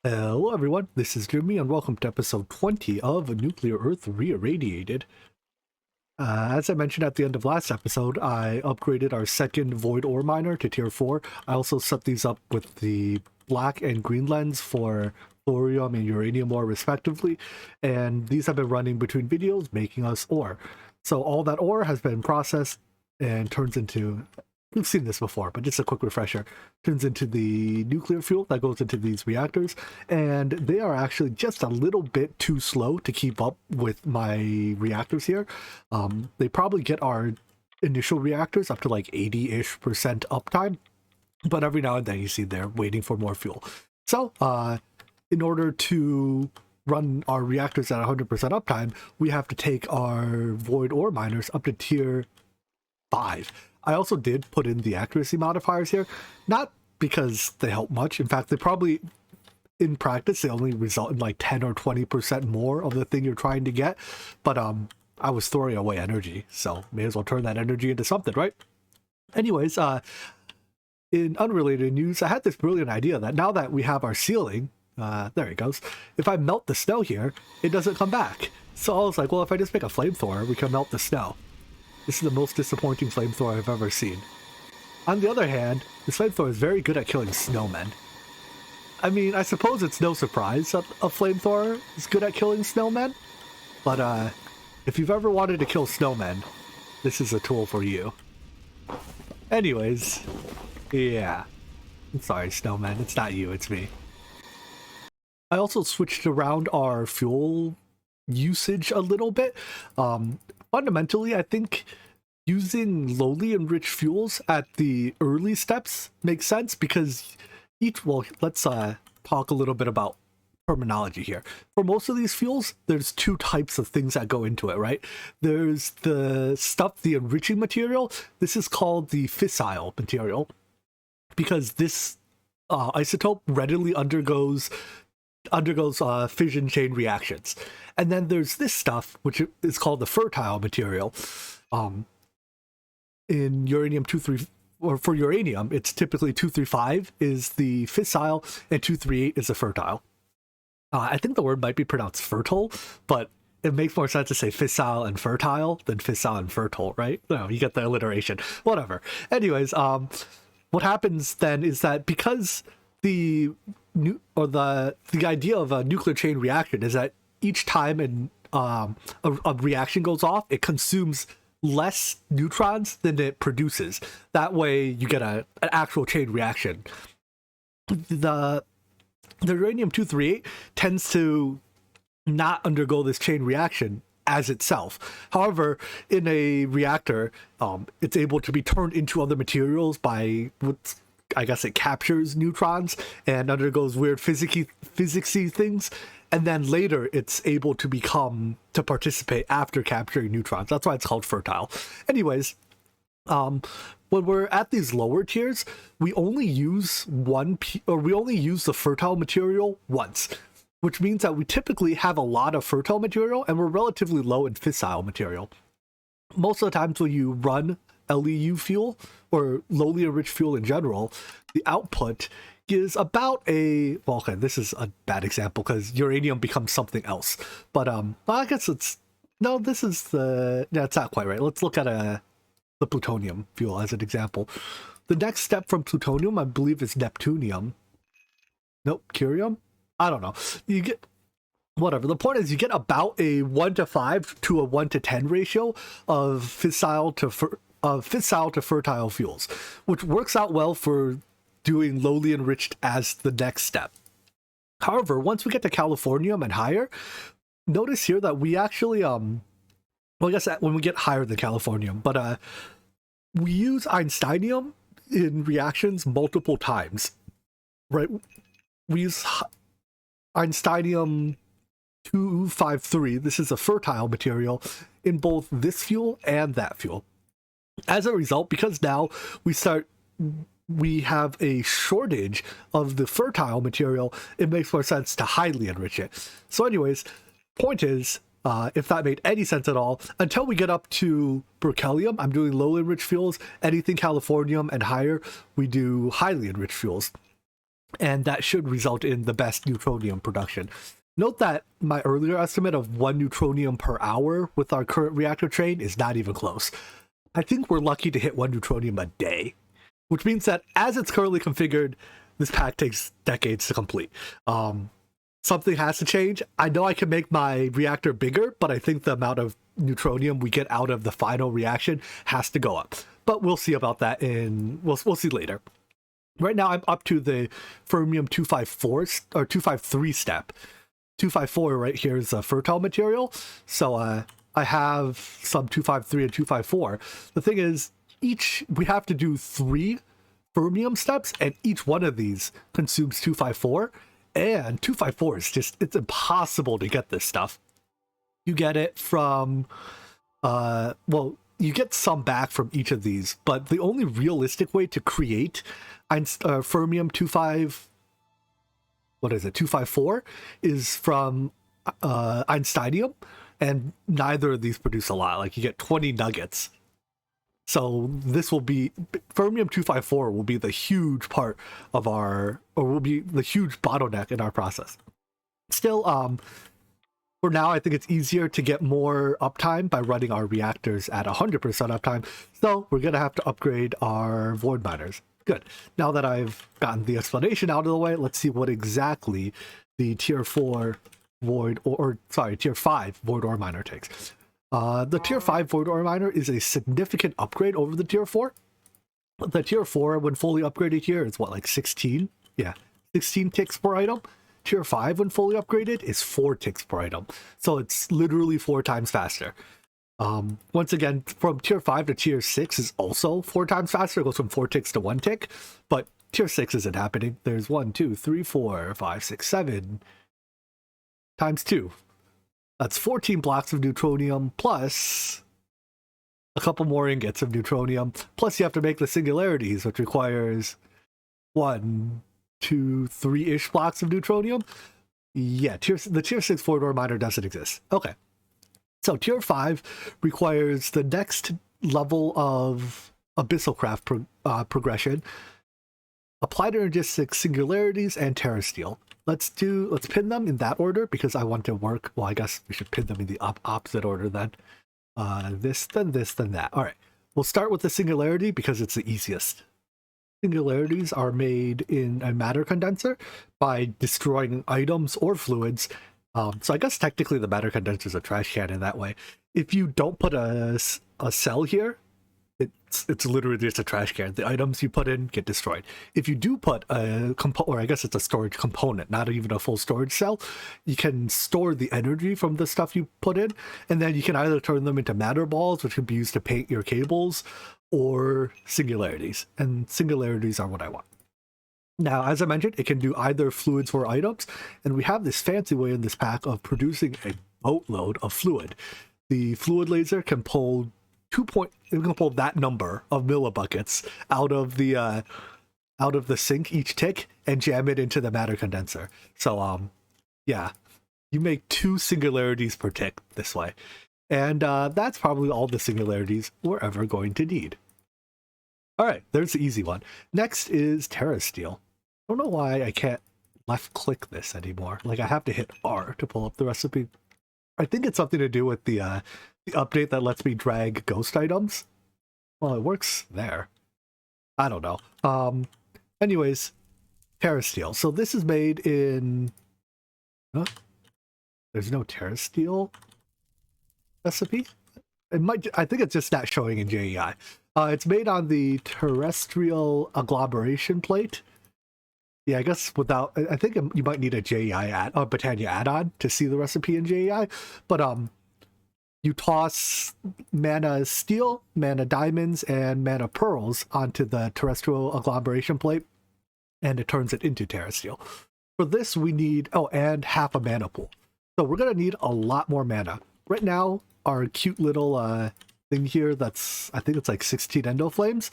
Hello everyone, this is Jimmy and welcome to episode 20 of Nuclear Earth Reirradiated. As I mentioned at the end of last episode, I upgraded our second Void Ore Miner to tier 4. I also set these up with the black and green lens for thorium and uranium ore respectively, and these have been running between videos making us ore. So all that ore has been processed and turns into... We've seen this before, but just a quick refresher. Turns into the nuclear fuel that goes into these reactors, and they are actually just a little bit too slow to keep up with my reactors here. They probably get our initial reactors up to like 80-ish% uptime, but every now and then you see they're waiting for more fuel. So, in order to run our reactors at 100% uptime, we have to take our void ore miners up to tier 5. I also did put in the accuracy modifiers here, not because they help much. In fact, they probably, in practice, they only result in like 10 or 20% more of the thing you're trying to get. But I was throwing away energy, so may as well turn that energy into something, right? Anyways, in unrelated news, I had this brilliant idea that now that we have our ceiling, there it goes, if I melt the snow here, it doesn't come back. So I was like, well, if I just make a flamethrower, we can melt the snow. This is the most disappointing flamethrower I've ever seen. On the other hand, this flamethrower is very good at killing snowmen. I mean, I suppose it's no surprise that a flamethrower is good at killing snowmen, but if you've ever wanted to kill snowmen, this is a tool for you. Anyways, yeah. I'm sorry, snowmen, it's not you, it's me. I also switched around our fuel usage a little bit. Fundamentally, I think using lowly enriched fuels at the early steps makes sense because let's talk a little bit about terminology here. For most of these fuels, there's two types of things that go into it, right? There's the stuff, the enriching material. This is called the fissile material because this isotope readily undergoes fission chain reactions. And then there's this stuff, which is called the fertile material. In uranium-234, or for uranium, it's typically 235 is the fissile, and 238 is the fertile. I think the word might be pronounced fertile, but it makes more sense to say fissile and fertile than fissile and fertile, right? No, you get the alliteration. Whatever. Anyways, what happens then is that because the idea of a nuclear chain reaction is that each time a reaction goes off, it consumes less neutrons than it produces. That way you get an actual chain reaction. The uranium-238 tends to not undergo this chain reaction as itself. However, in a reactor, it's able to be turned into other materials by what's, I guess it captures neutrons and undergoes weird physicsy things, and then later it's able to participate after capturing neutrons. That's why it's called fertile. Anyways, when we're at these lower tiers, we only use the fertile material once, which means that we typically have a lot of fertile material and we're relatively low in fissile material. Most of the times when you run LEU fuel or lowly enriched fuel in general, the output is about okay, this is a bad example because uranium becomes something else, but I guess it's not quite right. Let's look at the plutonium fuel as an example. The next step from plutonium, I believe, is neptunium. Nope, curium. I don't know. You get whatever. The point is, you get about a 1:5 to a 1:10 ratio of fissile to fertile fuels, which works out well for doing lowly enriched as the next step. However, once we get to californium and higher, notice here that we actually well, I guess when we get higher than californium, but we use einsteinium in reactions multiple times, right? We use einsteinium 253. This is a fertile material in both this fuel and that fuel. As a result, because now we have a shortage of the fertile material, it makes more sense to highly enrich it. So anyways, point is, if that made any sense at all, until we get up to berkelium, I'm doing low enriched fuels. Anything californium and higher, we do highly enriched fuels. and that should result in the best neutronium production. Note that my earlier estimate of 1 neutronium per hour with our current reactor train is not even close. I think we're lucky to hit 1 neutronium a day, which means that as it's currently configured, this pack takes decades to complete. Something has to change. I know I can make my reactor bigger, but I think the amount of neutronium we get out of the final reaction has to go up. But we'll see about that we'll see later. Right now I'm up to the fermium 254 or 253 step. 254 right here is a fertile material. So I have some 253 and 254. The thing is, we have to do 3 fermium steps, and each one of these consumes 254. And 254 is it's impossible to get this stuff. You get it from, well, you get some back from each of these, but the only realistic way to create fermium 254 is from Einsteinium, and neither of these produce a lot. Like, you get 20 nuggets. So this will be, fermium 254 will be the huge part of will be the huge bottleneck in our process. Still, for now, I think it's easier to get more uptime by running our reactors at 100% uptime. So we're going to have to upgrade our void miners. Good. Now that I've gotten the explanation out of the way, let's see what exactly the tier 4 void, tier 5 void ore miner takes. The tier 5 void ore miner is a significant upgrade over the tier 4. The tier 4, when fully upgraded here, is what, like 16? Yeah, 16 ticks per item. Tier 5, when fully upgraded, is 4 ticks per item. So it's literally 4 times faster. Once again, from tier 5 to tier 6 is also 4 times faster. It goes from 4 ticks to 1 tick. But tier 6 isn't happening. There's 1, 2, 3, 4, 5, 6, 7 times 2. That's 14 blocks of neutronium plus a couple more ingots of neutronium. Plus you have to make the singularities, which requires 1, 2, 3-ish blocks of neutronium. Yeah, the tier 6 void ore miner doesn't exist. Okay. So tier 5 requires the next level of Abyssal progression. Applied energistic singularities and Terrestrial. Let's pin them in that order because I want to work. Well, I guess we should pin them in the opposite order then. This, then that. All right. We'll start with the singularity because it's the easiest. Singularities are made in a matter condenser by destroying items or fluids. So I guess technically the matter condenser is a trash can in that way. If you don't put a cell here, it's literally just a trash can. The items you put in get destroyed. If you do put a or I guess it's a storage component, not even a full storage cell, you can store the energy from the stuff you put in, and then you can either turn them into matter balls, which can be used to paint your cables, or singularities. And singularities are what I want. Now, as I mentioned, it can do either fluids or items, and we have this fancy way in this pack of producing a boatload of fluid. The fluid laser can pull it can pull that number of millibuckets out of the sink each tick and jam it into the matter condenser. So yeah, you make 2 singularities per tick this way, and that's probably all the singularities we're ever going to need. All right, there's the easy one. Next is Terrestrial. I don't know why I can't left click this anymore. Like, I have to hit R to pull up the recipe. I think it's something to do with the update that lets me drag ghost items. Well, it works there. I don't know. Anyways, Terrestrial. So this is made in... There's no Terrestrial recipe? I think it's just not showing in JEI. It's made on the Terrestrial Agglomeration plate. Yeah, I guess I think you might need a JEI Botania add-on to see the recipe in JEI. But you toss mana steel, mana diamonds, and mana pearls onto the Terrestrial Agglomeration plate, and it turns it into Terrestrial. For this, we need, and half a mana pool. So we're going to need a lot more mana. Right now, our cute little thing here that's, I think it's like 16 Endo Flames,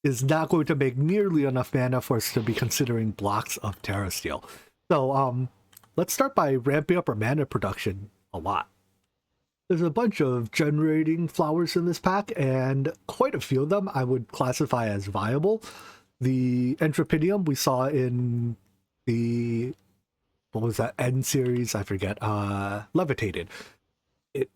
is not going to make nearly enough mana for us to be considering blocks of Terrestrial. So let's start by ramping up our mana production a lot. There's a bunch of generating flowers in this pack, and quite a few of them I would classify as viable. The Entropinium we saw in the, what was that, N series? I forget. Levitated. It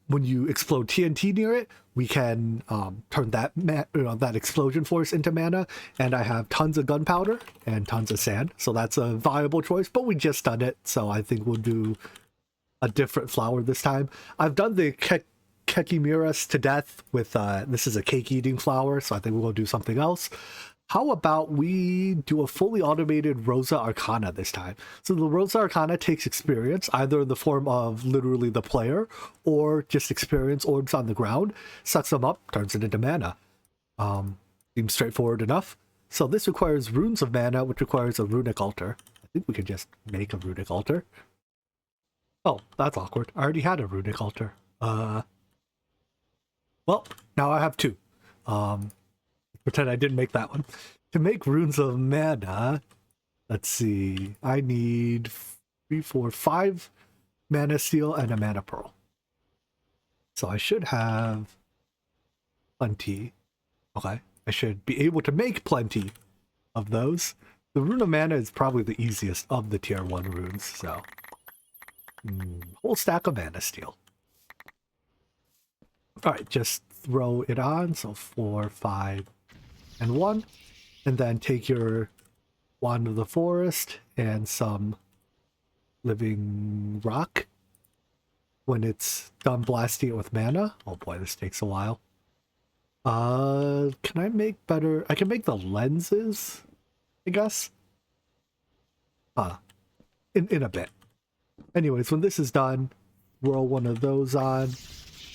when you explode TNT near it, we can turn that that explosion force into mana, and I have tons of gunpowder and tons of sand, so that's a viable choice. But we just done it, so I think we'll do a different flower this time. I've done the Kekimiras to death with this is a cake eating flower, so I think we'll do something else. How about we do a fully automated Rosa Arcana this time? So the Rosa Arcana takes experience, either in the form of literally the player, or just experience orbs on the ground, sucks them up, turns it into mana. Seems straightforward enough. So this requires runes of mana, which requires a runic altar. I think we could just make a runic altar. Oh, that's awkward. I already had a runic altar. Well, now I have two. Pretend I didn't make that one. To make runes of mana, let's see. I need 3, 4, 5 mana steel and a mana pearl. So I should have plenty. Okay. I should be able to make plenty of those. The rune of mana is probably the easiest of the tier 1 runes, so. Whole stack of mana steel. Alright, just throw it on. So 4, 5, and 1, and then take your Wand of the Forest and some living rock. When it's done blasting it with mana, oh boy, this takes a while. Can I make better? I can make the lenses, I guess. In a bit. Anyways, when this is done, roll one of those on.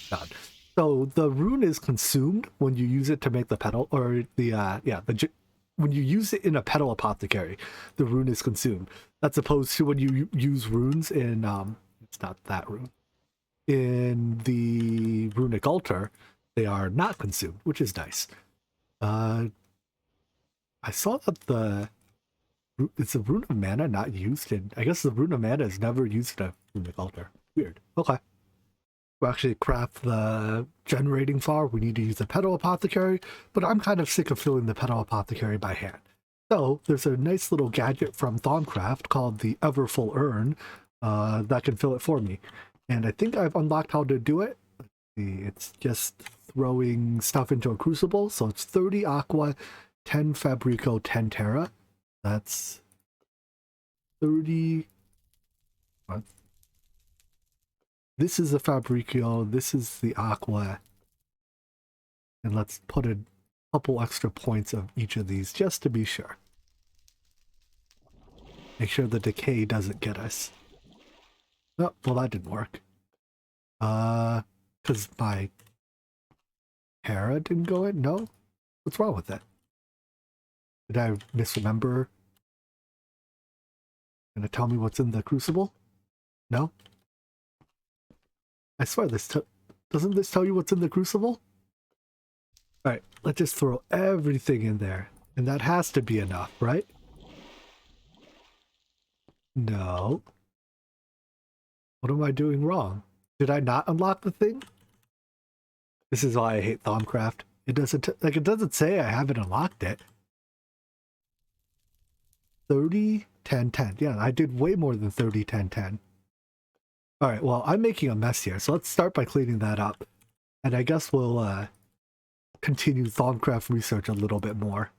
Done. So the rune is consumed when you use it to make the petal, or when you use it in a petal apothecary, the rune is consumed. That's opposed to when you use runes in it's not that rune. In the runic altar, they are not consumed, which is nice. I saw that it's the rune of mana not used in. I guess the rune of mana is never used in a runic altar. Weird. Okay. To actually craft the generating flower, we need to use the petal apothecary, but I'm kind of sick of filling the petal apothecary by hand. So there's a nice little gadget from Thaumcraft called the Everfull Urn that can fill it for me. And I think I've unlocked how to do it. Let's see, it's just throwing stuff into a crucible. So it's 30 aqua, 10 fabrico, 10 terra. That's 30. What? This is the fabricio, this is the aqua. And let's put a couple extra points of each of these just to be sure. Make sure the decay doesn't get us. Oh, well, that didn't work. Because my Hera didn't go in? No? What's wrong with that? Did I misremember? Gonna tell me what's in the crucible? No? I swear doesn't this tell you what's in the crucible? Alright, let's just throw everything in there. And that has to be enough, right? No. What am I doing wrong? Did I not unlock the thing? This is why I hate Thaumcraft. It doesn't say I haven't unlocked it. 30, 10, 10. Yeah, I did way more than 30, 10, 10. Alright, well, I'm making a mess here, so let's start by cleaning that up. And I guess we'll continue Thaumcraft research a little bit more.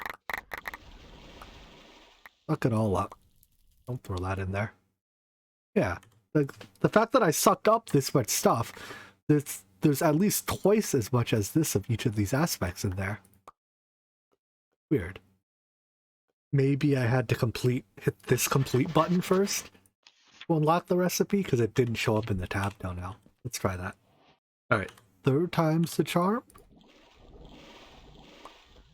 Suck it all up. Don't throw that in there. Yeah, the fact that I sucked up this much stuff, there's at least twice as much as this of each of these aspects in there. Weird. Maybe I had to hit this complete button first to unlock the recipe, because it didn't show up in the tab till now. Let's try that. Alright, 3rd time's the charm?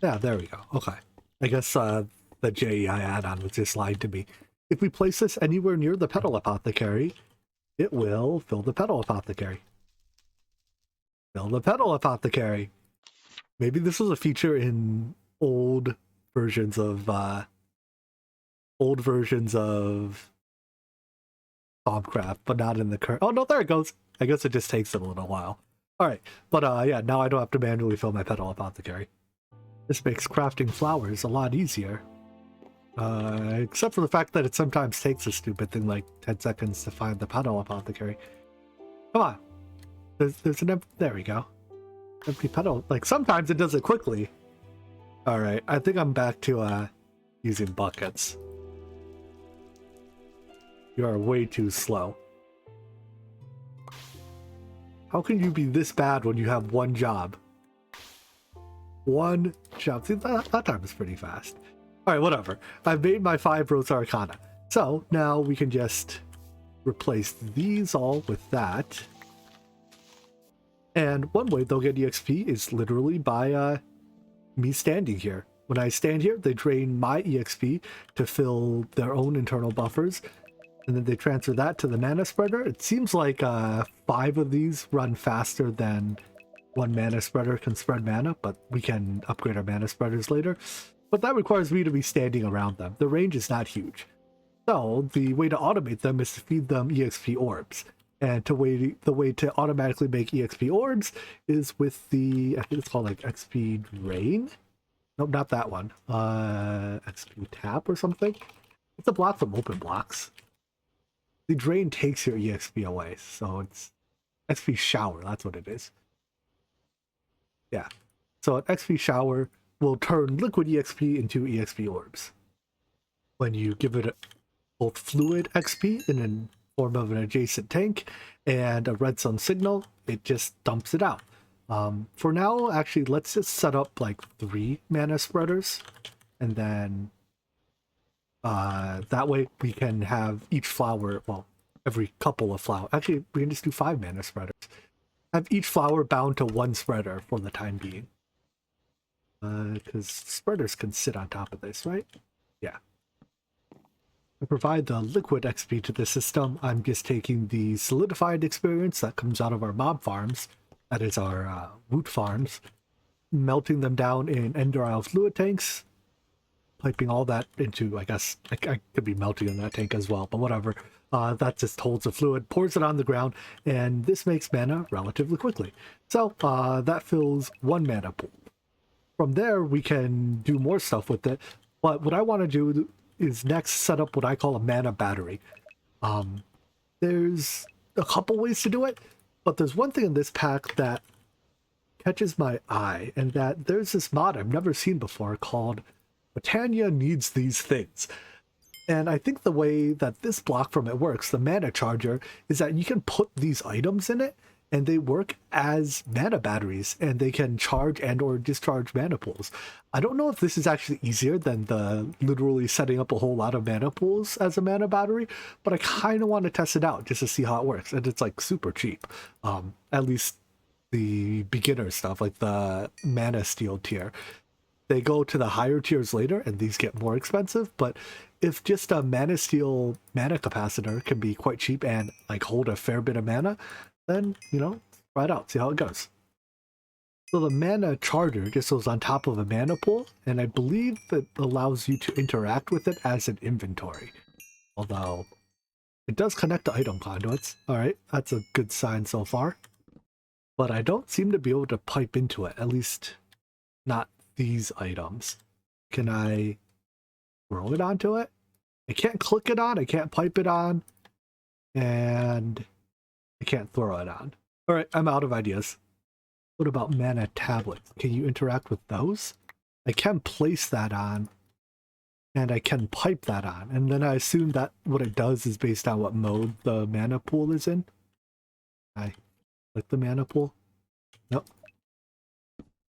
Yeah, there we go. Okay. I guess the JEI add-on was just lying to me. If we place this anywhere near the petal apothecary, it will fill the petal apothecary. Fill the petal apothecary. Maybe this was a feature in old versions of Thaumcraft, but not in the current. Oh no, there it goes. I guess it just takes it a little while. Alright, but yeah, now I don't have to manually fill my petal apothecary. This makes crafting flowers a lot easier. Except for the fact that it sometimes takes a stupid thing like 10 seconds to find the Petal Apothecary. Come on. There's an there we go. Empty petal. Like, sometimes it does it quickly. Alright, I think I'm back to using buckets. You are way too slow. How can you be this bad when you have one job? One job. See, that time is pretty fast. Alright, whatever. I've made my 5 Rose Arcana. So, now we can just replace these all with that. And one way they'll get EXP is literally by me standing here. When I stand here, they drain my EXP to fill their own internal buffers, and then they transfer that to the mana spreader. It seems like 5 of these run faster than 1 mana spreader can spread mana, but we can upgrade our mana spreaders later. But that requires me to be standing around them. The range is not huge. So the way to automate them is to feed them EXP orbs. And the way to automatically make EXP orbs is with the, I think it's called like XP Drain? Nope, not that one. XP Tap or something? It's a block from open blocks. The Drain takes your EXP away, so it's XP Shower, that's what it is. Yeah. So an XP Shower will turn liquid EXP into EXP orbs. When you give it both fluid XP in an form of an adjacent tank and a red sun signal, it just dumps it out. For now, actually, let's just set up like 3 mana spreaders, and then that way we can have each flower, well, every couple of flowers. Actually, we can just do 5 mana spreaders. Have each flower bound to 1 spreader for the time being. Because spreaders can sit on top of this, right? Yeah. To provide the liquid XP to the system, I'm just taking the solidified experience that comes out of our mob farms, that is our root farms, melting them down in Ender Isle fluid tanks, piping all that into, I guess, I could be melting in that tank as well, but whatever. That just holds the fluid, pours it on the ground, and this makes mana relatively quickly. So that fills 1 mana pool. From there, we can do more stuff with it, but what I want to do is next set up what I call a mana battery. There's a couple ways to do it, but there's one thing in this pack that catches my eye, and that there's this mod I've never seen before called Botania Needs These Things. And I think the way that this block from it works, the mana charger, is that you can put these items in it, and they work as mana batteries, and they can charge and or discharge mana pools. I don't know if this is actually easier than the literally setting up a whole lot of mana pools as a mana battery, but I kind of want to test it out just to see how it works. And it's like super cheap. At least the beginner stuff, like the mana steel tier. They go to the higher tiers later, and these get more expensive, but if just a mana steel mana capacitor can be quite cheap and like hold a fair bit of mana, then, you know, try it out, see how it goes. So the mana charger just goes on top of a mana pool, and I believe that allows you to interact with it as an inventory. Although, it does connect to item conduits. Alright, that's a good sign so far. But I don't seem to be able to pipe into it, at least not these items. Can I throw it onto it? I can't click it on, I can't pipe it on, and I can't throw it on. Alright, I'm out of ideas. What about mana tablets? Can you interact with those? I can place that on, and I can pipe that on. And then I assume that what it does is based on what mode the mana pool is in. I click the mana pool. Nope.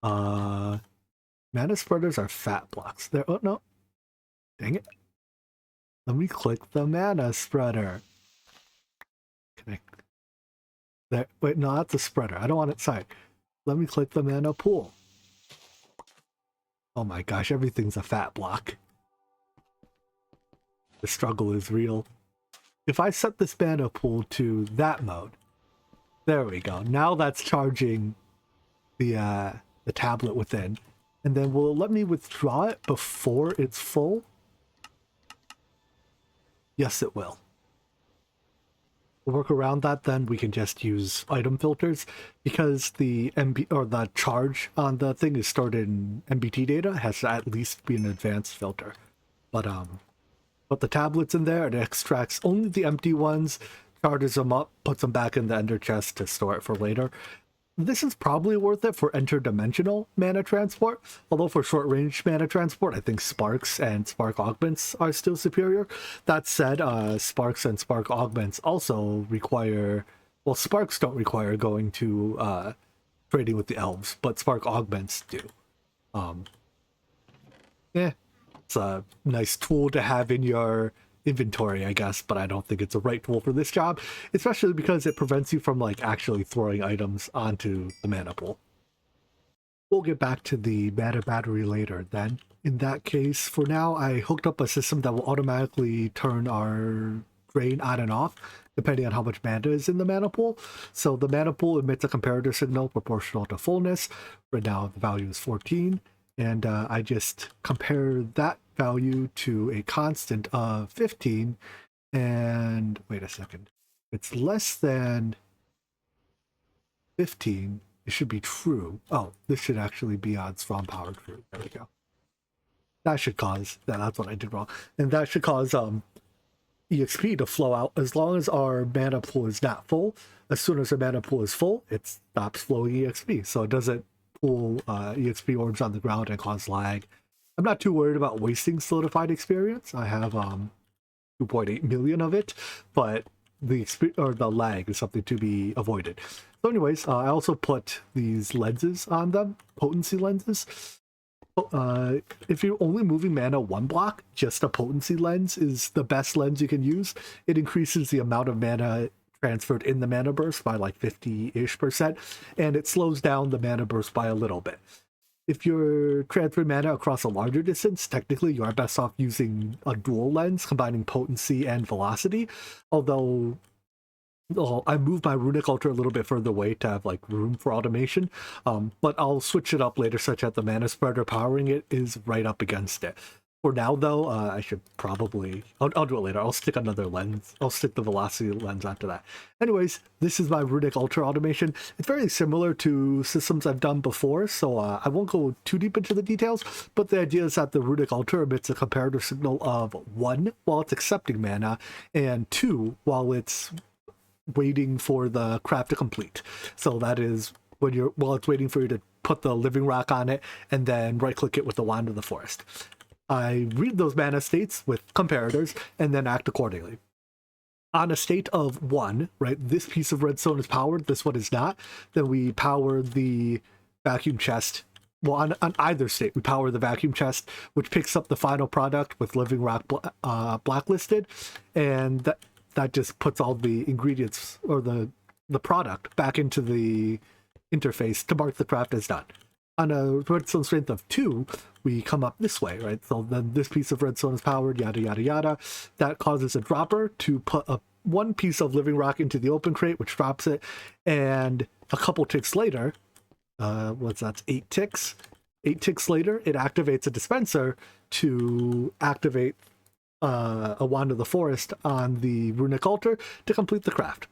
Mana spreaders are fat blocks. There. Oh, no. Dang it. Let me click the mana spreader. Connect. There. Wait, no, that's a spreader. I don't want it. Sorry. Let me click the mana pool. Oh my gosh, everything's a fat block. The struggle is real. If I set this mana pool to that mode, there we go. Now that's charging the tablet within. And then will it let me withdraw it before it's full? Yes, it will. To work around that, then we can just use item filters, because the MB or the charge on the thing is stored in MBT data. It has to at least be an advanced filter. But the tablets in there, it extracts only the empty ones, charges them up, puts them back in the ender chest to store it for later. This is probably worth it for interdimensional mana transport, although for short-range mana transport, I think Sparks and Spark Augments are still superior. That said, Sparks and Spark Augments also require... Well, Sparks don't require going to trading with the elves, but Spark Augments do. It's a nice tool to have in your inventory, I guess, but I don't think it's a right tool for this job, especially because it prevents you from like actually throwing items onto the mana pool. We'll get back to the mana battery later then. In that case, for now, I hooked up a system that will automatically turn our drain on and off, depending on how much mana is in the mana pool. So the mana pool emits a comparator signal proportional to fullness. Right now, the value is 14. And I just compare that value to a constant of 15, and wait a second, it's less than 15, it should be true. Oh, this should actually be on strong power true. There we go. That should cause, that's what I did wrong. And that should cause EXP to flow out as long as our mana pool is not full. As soon as our mana pool is full, it stops flowing EXP, so it doesn't pull EXP orbs on the ground and cause lag. I'm not too worried about wasting solidified experience. I have 2.8 million of it, but the lag is something to be avoided. So anyways, I also put these lenses on them, potency lenses. If you're only moving mana one block, just a potency lens is the best lens you can use. It increases the amount of mana transferred in the mana burst by like 50-ish%, and it slows down the mana burst by a little bit. If you're transferring mana across a larger distance, technically you are best off using a dual lens combining potency and velocity, although I moved my runic altar a little bit further away to have like room for automation, but I'll switch it up later such that the mana spreader powering it is right up against it. For now, though, I should probably... I'll do it later. I'll stick another lens. I'll stick the velocity lens after that. Anyways, this is my Runic Ultra automation. It's very similar to systems I've done before, so I won't go too deep into the details, but the idea is that the Runic Ultra emits a comparator signal of 1 while it's accepting mana, and 2 while it's waiting for the craft to complete. So that is while it's waiting for you to put the living rock on it, and then right-click it with the Wand of the Forest. I read those mana states with comparators and then act accordingly. On a state of 1, right, this piece of redstone is powered, this one is not, then we power the vacuum chest. Well, on either state, we power the vacuum chest, which picks up the final product with living rock blacklisted, and that just puts all the ingredients or the product back into the interface to mark the craft as done. On a redstone strength of 2, we come up this way, right? So then this piece of redstone is powered, yada, yada, yada. That causes a dropper to put one piece of living rock into the open crate, which drops it. And a couple ticks later, that's 8 ticks. 8 ticks later, it activates a dispenser to activate a Wand of the Forest on the runic altar to complete the craft.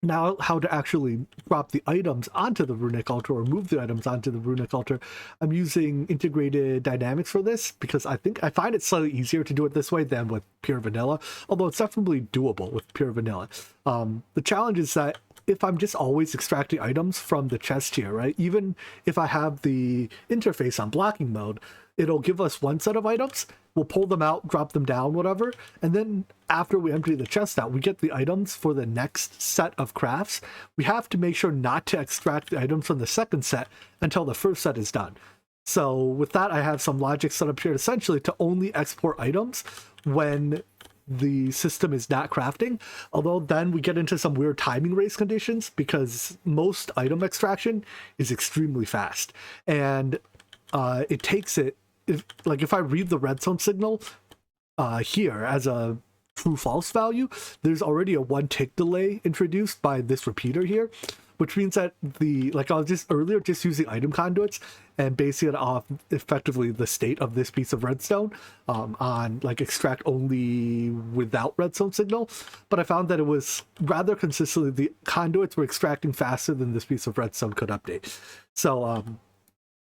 Now, how to actually drop the items onto the runic altar or move the items onto the runic altar, I'm using integrated dynamics for this because I find it slightly easier to do it this way than with pure vanilla, although it's definitely doable with pure vanilla. The challenge is that if I'm just always extracting items from the chest here, right, even if I have the interface on blocking mode, it'll give us one set of items, we'll pull them out, drop them down, whatever, and then after we empty the chest out, we get the items for the next set of crafts. We have to make sure not to extract the items from the second set until the first set is done. So with that, I have some logic set up here essentially to only export items when the system is not crafting, although then we get into some weird timing race conditions because most item extraction is extremely fast, and it takes it, if I read the redstone signal here as a true-false value, there's already a 1 tick delay introduced by this repeater here, which means that I was just earlier just using item conduits and basing it off effectively the state of this piece of redstone on extract only without redstone signal, but I found that it was rather consistently the conduits were extracting faster than this piece of redstone could update. So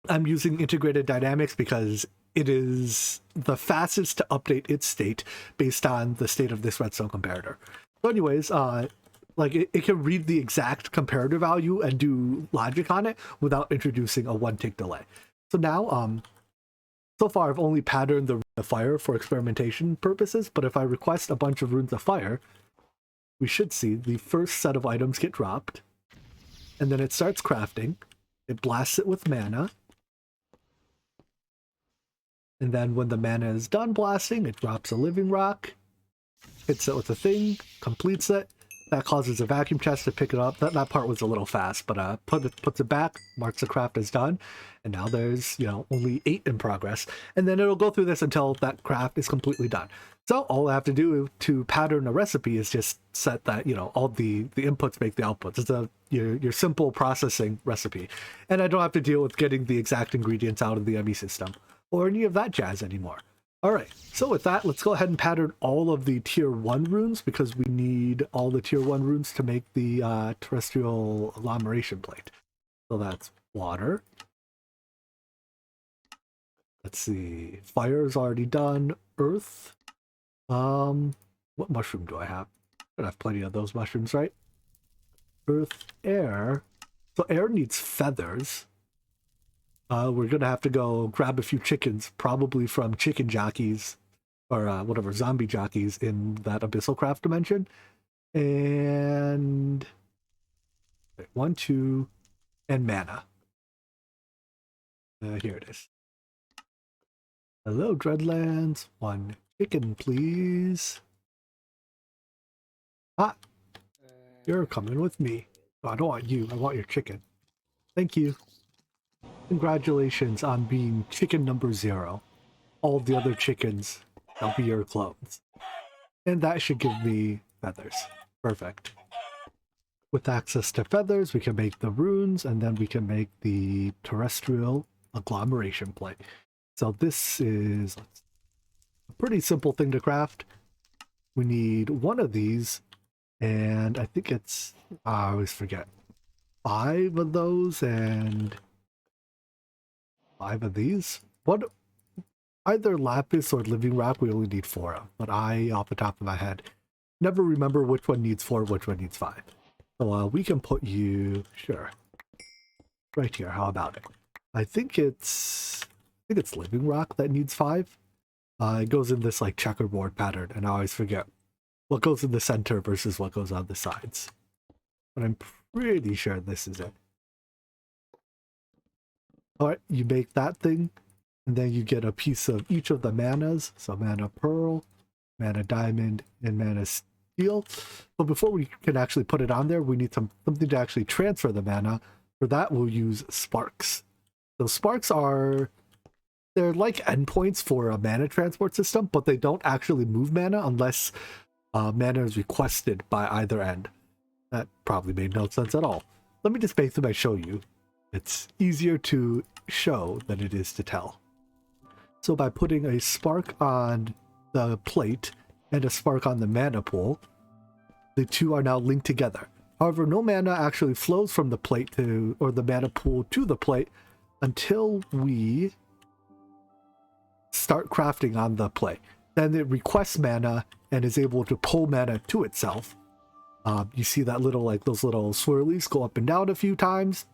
I'm using integrated dynamics because it is the fastest to update its state based on the state of this redstone comparator. So anyways, like it can read the exact comparator value and do logic on it without introducing a 1 tick delay. So now, so far I've only patterned the Rune of Fire for experimentation purposes, but if I request a bunch of Runes of Fire, we should see the first set of items get dropped, and then it starts crafting. It blasts it with mana, and then when the mana is done blasting, it drops a living rock, hits it with a thing, completes it. That causes a vacuum chest to pick it up. That part was a little fast, but puts it back, marks the craft as done, and now there's, you know, only 8 in progress. And then it'll go through this until that craft is completely done. So all I have to do to pattern a recipe is just set that, you know, all the inputs make the outputs. It's your simple processing recipe. And I don't have to deal with getting the exact ingredients out of the ME system or any of that jazz anymore. All right, so with that, let's go ahead and pattern all of the tier 1 runes, because we need all the tier 1 runes to make the terrestrial agglomeration plate. So that's water. Let's see, fire is already done. Earth. What mushroom do I have? I have plenty of those mushrooms, right? Earth, air. So air needs feathers. We're gonna have to go grab a few chickens, probably from chicken jockeys, or whatever, zombie jockeys in that Abyssal Craft dimension. And 1, 2, and mana. Here it is. Hello, Dreadlands. 1 chicken, please. Ah, you're coming with me. Oh, I don't want you. I want your chicken. Thank you. Congratulations on being chicken number 0. All the other chickens, they'll be your clones. And that should give me feathers. Perfect. With access to feathers, we can make the runes, and then we can make the terrestrial agglomeration plate. So this is a pretty simple thing to craft. We need 1 of these, and I think it's, I always forget, 5 of those and 5 of these. What? Either lapis or living rock, we only need 4 of, but I, off the top of my head, never remember which one needs 4, which one needs 5. So we can put you, sure, right here. How about it? I think it's living rock that needs 5. It goes in this like checkerboard pattern, and I always forget what goes in the center versus what goes on the sides. But I'm pretty sure this is it. Alright, you make that thing, and then you get a piece of each of the manas. So mana pearl, mana diamond, and mana steel. But before we can actually put it on there, we need something to actually transfer the mana. For that, we'll use sparks. So sparks they're like endpoints for a mana transport system, but they don't actually move mana unless mana is requested by either end. That probably made no sense at all. Let me just make them and show you. It's easier to show than it is to tell. So by putting a spark on the plate and a spark on the mana pool, the two are now linked together. However, no mana actually flows from the plate to, or the mana pool to the plate until we start crafting on the plate. Then it requests mana and is able to pull mana to itself. You see that little, like those little swirlies go up and down a few times.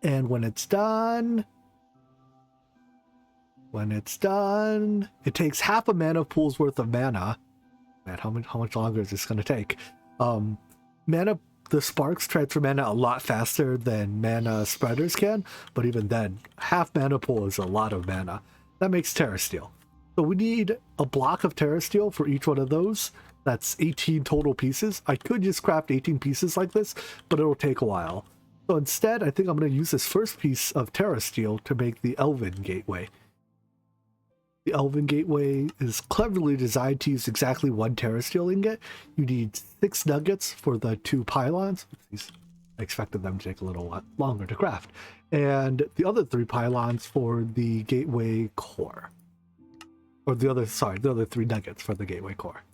And when it's done, it takes half a mana pool's worth of mana. Man, how much longer is this going to take? The sparks transfer mana a lot faster than mana spreaders can, but even then, half mana pool is a lot of mana. That makes Terrestrial. So we need a block of Terrestrial for each one of those. That's 18 total pieces. I could just craft 18 pieces like this, but it'll take a while. So instead, I think I'm going to use this first piece of Terrestrial to make the Elven Gateway. The Elven Gateway is cleverly designed to use exactly 1 Terrestrial ingot. You need 6 nuggets for the 2 pylons. I expected them to take a little longer to craft. And the other 3 pylons for the Gateway core. Or the other 3 nuggets for the Gateway core.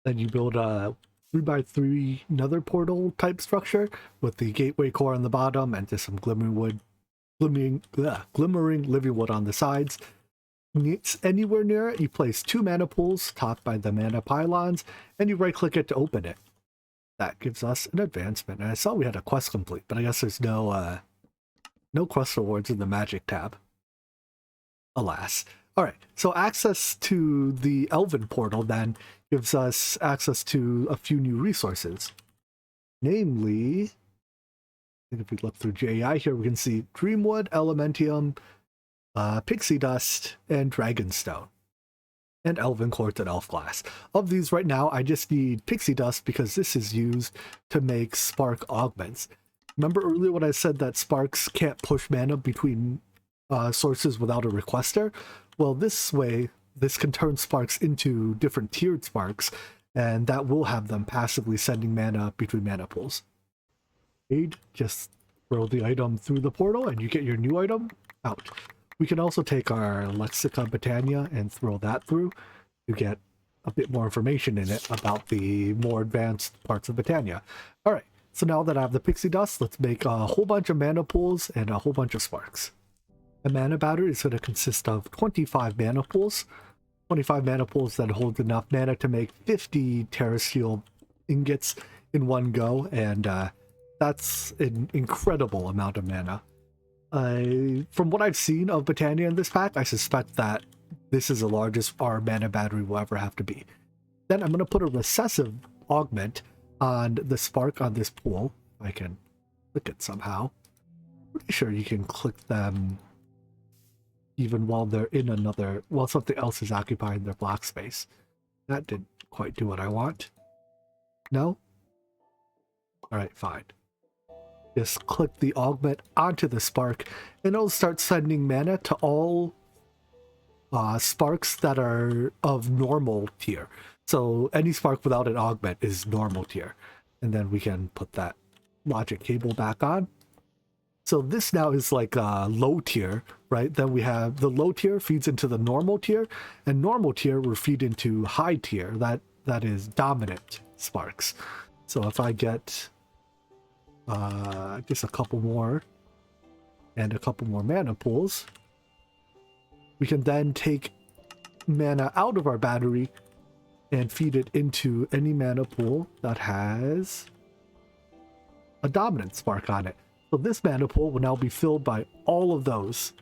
Then you build a 3x3 nether portal type structure with the Gateway core on the bottom and just some glimmering wood glimmering living wood on the sides. It's anywhere near it, you place 2 mana pools topped by the mana pylons, and you right-click it to open it. That gives us an advancement. And I saw we had a quest complete, but I guess there's no quest rewards in the magic tab. Alas. Alright, so access to the Elven Portal then gives us access to a few new resources. Namely, I think if we look through JEI here, we can see Dreamwood, Elementium, Pixie Dust, and Dragonstone. And Elven Quartz and Elf Glass. Of these right now, I just need Pixie Dust because this is used to make Spark augments. Remember earlier when I said that Sparks can't push mana between sources without a requester? Well, this way, this can turn Sparks into different tiered Sparks, and that will have them passively sending mana between mana pools. Just throw the item through the portal and you get your new item out. We can also take our Lexica Botania and throw that through to get a bit more information in it about the more advanced parts of Botania. Alright, so now that I have the Pixie Dust, let's make a whole bunch of mana pools and a whole bunch of Sparks. A mana battery is going to consist of 25 mana pools. 25 mana pools that hold enough mana to make 50 Terrestrial ingots in one go, and that's an incredible amount of mana. From what I've seen of Botania in this pack, I suspect that this is the largest our mana battery will ever have to be. Then I'm going to put a recessive augment on the Spark on this pool. I can click it somehow. Pretty sure you can click them even while they're in another, while something else is occupying their block space. That didn't quite do what I want. No? Alright, fine. Just click the augment onto the Spark, and it'll start sending mana to all Sparks that are of normal tier. So any Spark without an augment is normal tier. And then we can put that logic cable back on. So this now is like low tier, right? Then we have the low tier feeds into the normal tier, and normal tier will feed into high tier. That is dominant Sparks. So if I get just a couple more and a couple more mana pools, we can then take mana out of our battery and feed it into any mana pool that has a dominant Spark on it. So this mana pool will now be filled by all of those.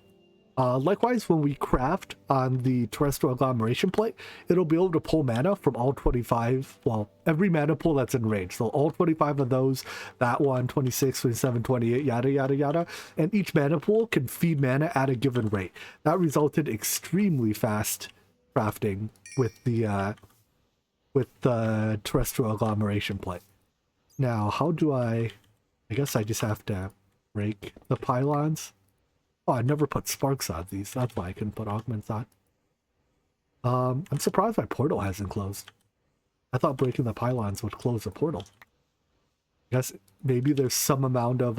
Likewise, when we craft on the Terrestrial Agglomeration plate, it'll be able to pull mana from all 25, well, every mana pool that's in range. So all 25 of those, that one, 26, 27, 28, yada, yada, yada. And each mana pool can feed mana at a given rate. That resulted extremely fast crafting with the Terrestrial Agglomeration plate. Now, how do I guess I just have to break the pylons. Oh, I never put Sparks on these. That's why I can put augments on. I'm surprised my portal hasn't closed. I thought breaking the pylons would close the portal. I guess maybe there's some amount of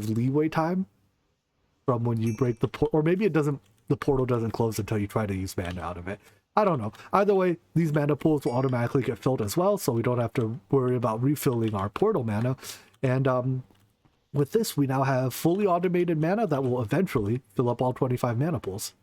leeway time from when you break the portal, or maybe the portal doesn't close until you try to use mana out of it. I don't know. Either way, these mana pools will automatically get filled as well, so we don't have to worry about refilling our portal mana. And with this, we now have fully automated mana that will eventually fill up all 25 mana pools.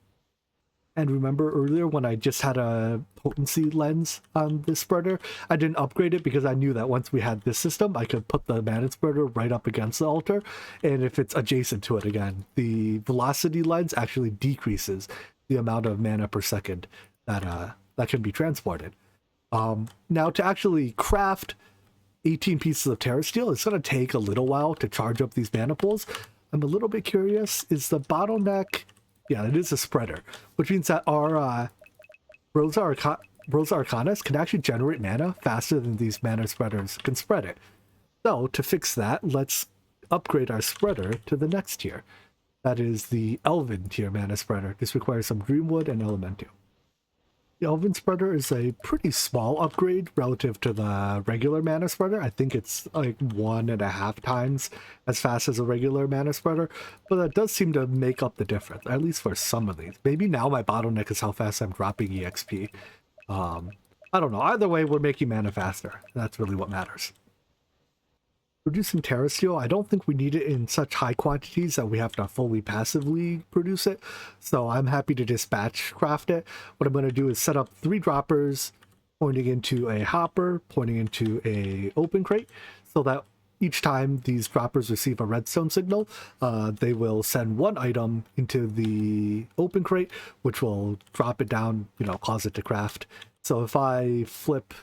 And remember earlier when I just had a Potency Lens on this spreader, I didn't upgrade it because I knew that once we had this system, I could put the mana spreader right up against the altar, and if it's adjacent to it again, the velocity lens actually decreases the amount of mana per second that can be transported. Now to actually craft 18 pieces of Terrestrial, it's going to take a little while to charge up these mana pools. I'm a little bit curious, is the bottleneck... Yeah, it is a spreader, which means that our Rosa Arcanas can actually generate mana faster than these mana spreaders can spread it. So to fix that, let's upgrade our spreader to the next tier. That is the Elven tier mana spreader. This requires some Dreamwood and Elementium. The Elven spreader is a pretty small upgrade relative to the regular mana spreader. I think it's like 1.5 times as fast as a regular mana spreader, but that does seem to make up the difference, at least for some of these. Maybe now my bottleneck is how fast I'm dropping EXP. I don't know. Either way, we're making mana faster. That's really what matters. Producing Terrestrial, I don't think we need it in such high quantities that we have to fully passively produce it. So I'm happy to just batch craft it. What I'm going to do is set up 3 droppers pointing into a hopper, pointing into a open crate, so that each time these droppers receive a redstone signal, they will send 1 item into the open crate, which will drop it down, cause it to craft. So if I flip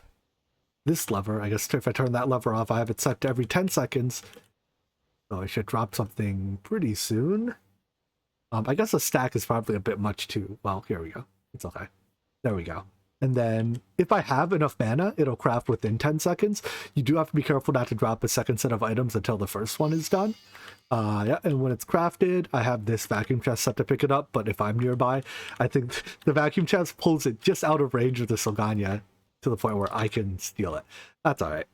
this lever, I guess if I turn that lever off, I have it set to every 10 seconds. So I should drop something pretty soon. I guess a stack is probably a bit much too. Well, here we go. It's okay. There we go. And then if I have enough mana, it'll craft within 10 seconds. You do have to be careful not to drop a second set of items until the first one is done. Yeah, and when it's crafted, I have this vacuum chest set to pick it up, but if I'm nearby, I think the vacuum chest pulls it just out of range of the Solgania to the point where I can steal it. That's all right.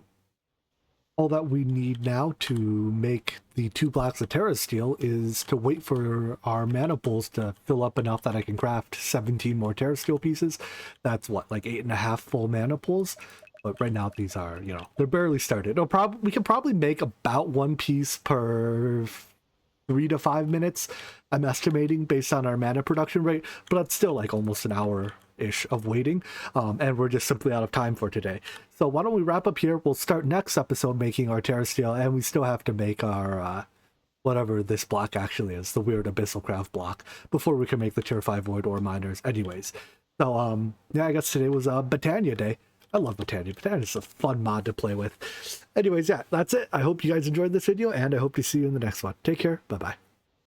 All that we need now to make the 2 blocks of Terrestrial is to wait for our mana pools to fill up enough that I can craft 17 more Terrestrial pieces. That's what, like 8.5 full mana pools? But right now these are, they're barely started. We can probably make about 1 piece per 3 to 5 minutes, I'm estimating, based on our mana production rate, but that's still like almost an hour-ish of waiting, and we're just simply out of time for today. So why don't we wrap up here? We'll start next episode making our Terrestrial, and we still have to make our, whatever this block actually is, the weird Abyssal Craft block, before we can make the Tier 5 Void Ore Miners anyways. So, yeah, I guess today was Botania Day. I love Botania. Botania is a fun mod to play with. Anyways, yeah, that's it. I hope you guys enjoyed this video, and I hope to see you in the next one. Take care. Bye-bye.